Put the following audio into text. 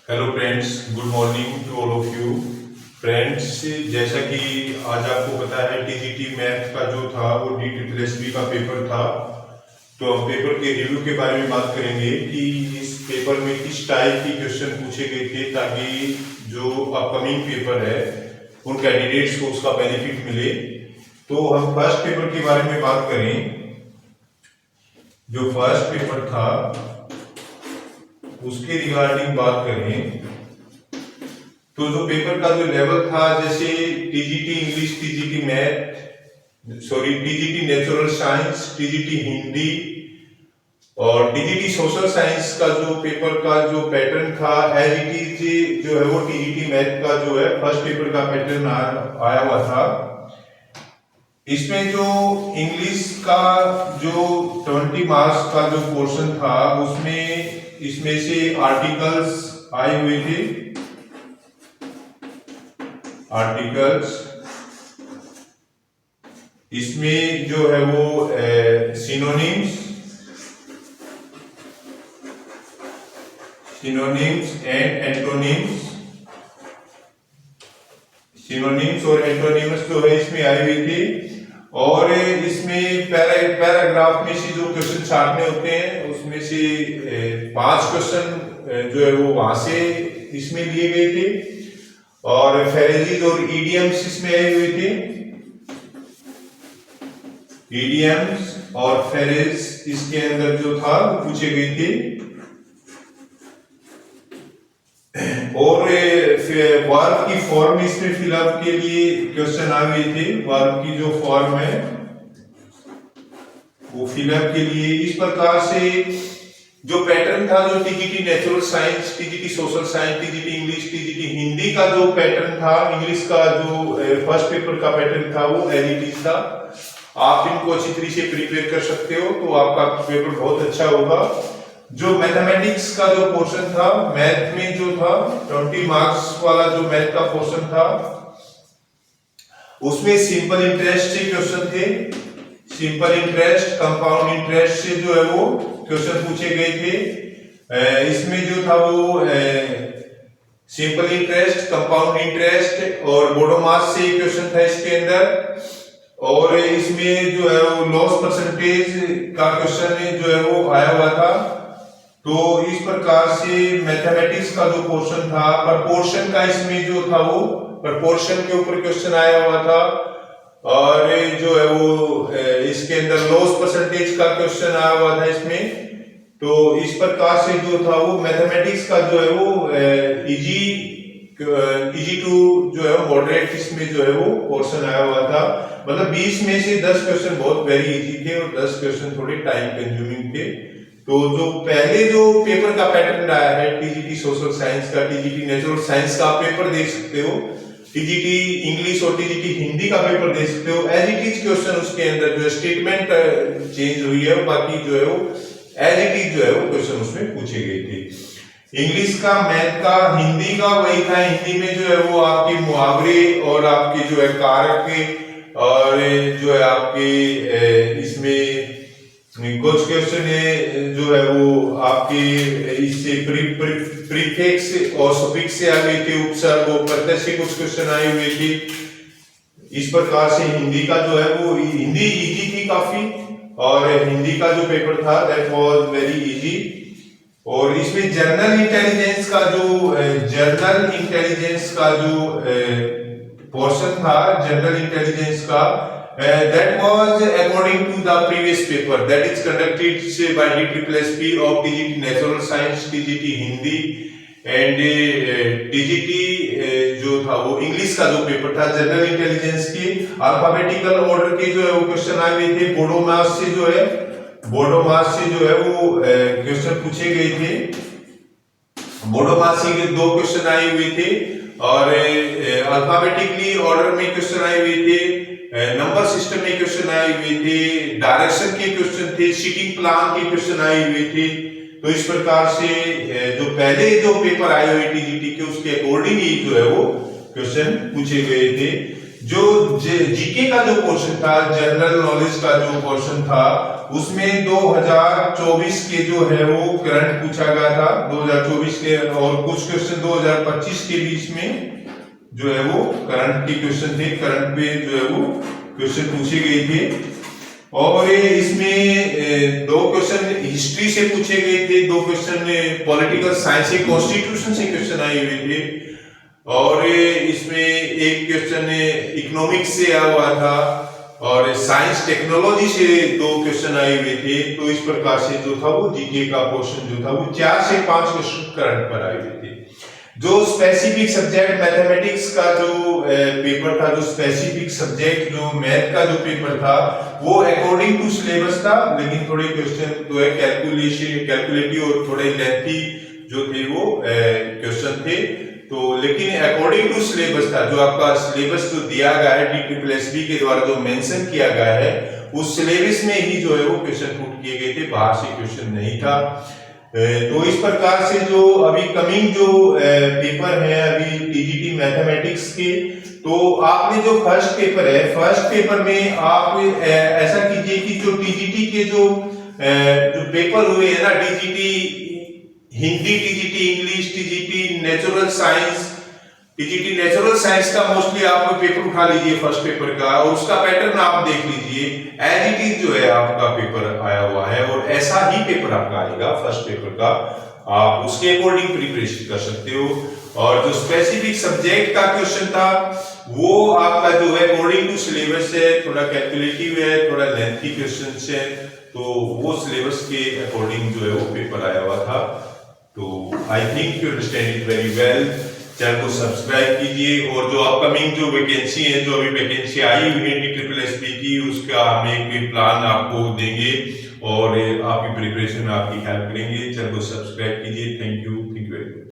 Hello friends, good morning to all of you. Friends, जैसा कि आज आपको पता है टीजीटी मैथ का जो था वो DSSB का पेपर था। तो हम पेपर के रिव्यू के बारे में बात करेंगे कि इस पेपर में किस टाइप की क्वेश्चन पूछे गए थे ताकि जो अपकमिंग पेपर है उन कैंडिडेट्स को उसका बेनिफिट मिले। तो हम फर्स्ट पेपर के बारे में बात करें। जो फर्स्ट पेपर था उसके रिगार्डिंग बात करें तो जो पेपर का जो लेवल था, जैसे TGT English, TGT math, TGT natural science, TGT Hindi और टीजीटी सोशल साइंस का जो पेपर का जो पैटर्न था एज इट इज जो है वो टीजीटी मैथ का जो है फर्स्ट पेपर का पैटर्न आया हुआ था। इसमें जो इंग्लिश का जो 20 मार्क्स का जो पोर्शन था उसमें इसमें से आर्टिकल्स आए हुए थे। आर्टिकल्स इसमें जो है वो सिनोनिम्स एंड एंटोनिम्स, सिनोनिम्स और एंटोनिम्स जो है इसमें आए हुए थे। और इसमें पैराग्राफ में से जो क्वेश्चन छाटने होते हैं उसमें से 5 क्वेश्चन जो है वो वहां से इसमें लिए गए थे और फ्रेजेस और इडियम्स इसमें आए हुए थे। इडियम्स और फ्रेज इसके अंदर जो था वो पूछे गए थे। और वर्ब की फॉर्म इसमें फिलअप के लिए क्वेश्चन आ गए थे। वर्ब की जो फॉर्म है वो फिलअप के लिए इस प्रकार से जो पैटर्न था, जो TGT natural science, TGT social science, TGT English, TGT Hindi का जो पैटर्न था, इंग्लिश का जो फर्स्ट पेपर का पैटर्न था वो एज इट इज था। आप इनको अच्छी तरीके से प्रिपेयर कर सकते हो तो आपका पेपर बहुत अच्छा होगा। जो मैथमेटिक्स का जो पोर्शन था, मैथ में जो था 20 मार्क्स वाला जो मैथ का पोर्शन था उसमें सिंपल इंटरेस्ट से क्वेश्चन थे। सिंपल इंटरेस्ट, कंपाउंड इंटरेस्ट से जो है वो क्वेश्चन पूछे गए थे। इसमें जो था वो सिंपल इंटरेस्ट, कंपाउंड इंटरेस्ट और बोडो मास से क्वेश्चन था इसके अंदर। और इसमें जो है वो लॉस परसेंटेज का क्वेश्चन जो है वो आया हुआ था। तो इस प्रकार से मैथमेटिक्स का जो पोर्शन था, प्रपोर्शन का इसमें जो था वो प्रपोर्शन के ऊपर क्वेश्चन आया हुआ था। और जो है वो इसके अंदर लॉस परसेंटेज का क्वेश्चन आया हुआ था इसमें। तो इस प्रकार से जो था वो मैथमेटिक्स का जो है वो इजी टू जो है मॉडरेट इसमें जो है वो पोर्शन आया हुआ था। मतलब 20 में से 10 क्वेश्चन बहुत वेरी इजी थे और 10 क्वेश्चन थोड़े टाइम कंज्यूमिंग थे। तो जो पहले जो पेपर का पैटर्न आया है टीजीटी सोशल साइंस का, टीजीटी नेचुरल साइंस का आप पेपर देख सकते हो, टीजीटी इंग्लिश और टीजीटी हिंदी का पेपर देख सकते हो। एज इट इज क्वेश्चन उसके अंदर जो स्टेटमेंट चेंज हुई है, बाकी जो है वो एज इट इज जो है वो क्वेश्चन उसमें पूछे गए थे। इंग्लिश का, मैथ का, हिंदी का वही था। हिंदी में जो है वो आपके मुहावरे और आपके जो है कारक और जो है आपके इसमें कुछ क्वेश्चन है जो है वो आपके इससे प्रीफिक्स और सफिक्स से आ गए थे, उपसर्ग और प्रत्यय से कुछ क्वेश्चन आए हुए थे। इस प्रकार से हिंदी का जो है वो हिंदी इजी थी काफी और हिंदी का जो पेपर था दैट वाज वेरी इजी। और इसमें जनरल इंटेलिजेंस का जो पोर्शन था, जनरल इंटेलिजेंस का that was according to the previous paper that is conducted by DSSB of TGT Natural Science, TGT Hindi and TGT जो था वो इंग्लिश का जो पेपर था जनरल इंटेलिजेंस की अल्फाबेटिकल ऑर्डर के जो है वो क्वेश्चन आए हुए थे। बोडो मास से जो है वो क्वेश्चन पूछे गए थे। बोडो मास के 2 क्वेश्चन आए हुए थे और अल्फाबेटिकली ऑर्डर में क्वेश्चन आए हुए थे। नंबर सिस्टम में क्वेश्चन आए हुए थे, डायरेक्शन के क्वेश्चन थे, सीटिंग प्लान के क्वेश्चन आए हुए थे। तो इस प्रकार से जो पहले जो पेपर आए हुए टीजीटी के उसके अकॉर्डिंग ही जो है वो क्वेश्चन पूछे गए थे। जो जीके का जो पोर्शन था, जनरल नॉलेज का जो पोर्शन था, उसमें 2024 के जो है वो करंट पूछा गया था 2024 के, और कुछ क्वेश्चन 2025 के बीच में जो है वो करंट के क्वेश्चन थे, करंट पे जो है वो क्वेश्चन पूछे गए थे। और इसमें 2 क्वेश्चन हिस्ट्री से पूछे गए थे, 2 क्वेश्चन पॉलिटिकल साइंस से, कॉन्स्टिट्यूशन से क्वेश्चन आए हुए थे, और इसमें एक क्वेश्चन इकोनॉमिक्स से आया हुआ था, और साइंस टेक्नोलॉजी से 2 क्वेश्चन आए हुए थे। तो इस प्रकार से जो था वो जीके का पोर्शन जो था वो 4 से 5 क्वेश्चन करंट पर आए हुए थे। जो स्पेसिफिक सब्जेक्ट मैथमेटिक्स का जो पेपर था, जो स्पेसिफिक सब्जेक्ट जो मैथ का जो पेपर था, वो अकॉर्डिंग टू सिलेबस था, लेकिन थोड़े क्वेश्चन जो है कैलकुलेटिव और थोड़े लेंथी जो थे वो क्वेश्चन थे। तो लेकिन अकॉर्डिंग टू सिलेबस था, जो आपका सिलेबस जो दिया गया है DSSB के द्वारा जो मेंशन किया गया है, उस सिलेबस में ही जो है वो क्वेश्चन पुट किए गए थे, बाहर से क्वेश्चन नहीं था। तो इस प्रकार से जो अभी कमिंग जो पेपर है अभी टीजीटी मैथमेटिक्स के, तो आपने जो फर्स्ट पेपर है, फर्स्ट पेपर में आप ऐसा कीजिए कि जो टीजीटी के जो पेपर हुए हैं ना, TGT Hindi, TGT English, TGT natural science, TGT natural science का मोस्टली आप पेपर उठा लीजिए फर्स्ट पेपर का, और उसका पैटर्न आप देख लीजिए, एज इट इज जो है आपका पेपर आया हुआ है, और ऐसा ही पेपर आपका आएगा फर्स्ट पेपर का, आप उसके अकॉर्डिंग प्रिपरेशन कर सकते हो। और जो स्पेसिफिक सब्जेक्ट का क्वेश्चन था वो आपका जो है अकॉर्डिंग टू सिलेबस है, थोड़ा कैलकुलेटिव है, थोड़ा लेंथी क्वेश्चन है, तो वो सिलेबस के अकॉर्डिंग जो है वो पेपर आया हुआ था। तो I think you understand it very well. Channel को सब्सक्राइब कीजिए, और जो अपकमिंग जो वैकेंसी है, जो अभी वैकेंसी आई हुई है DSSB की, उसका हम एक प्लान आपको देंगे और आपकी प्रिपरेशन में आपकी हेल्प करेंगे। चैनल को सब्सक्राइब कीजिए। Thank you.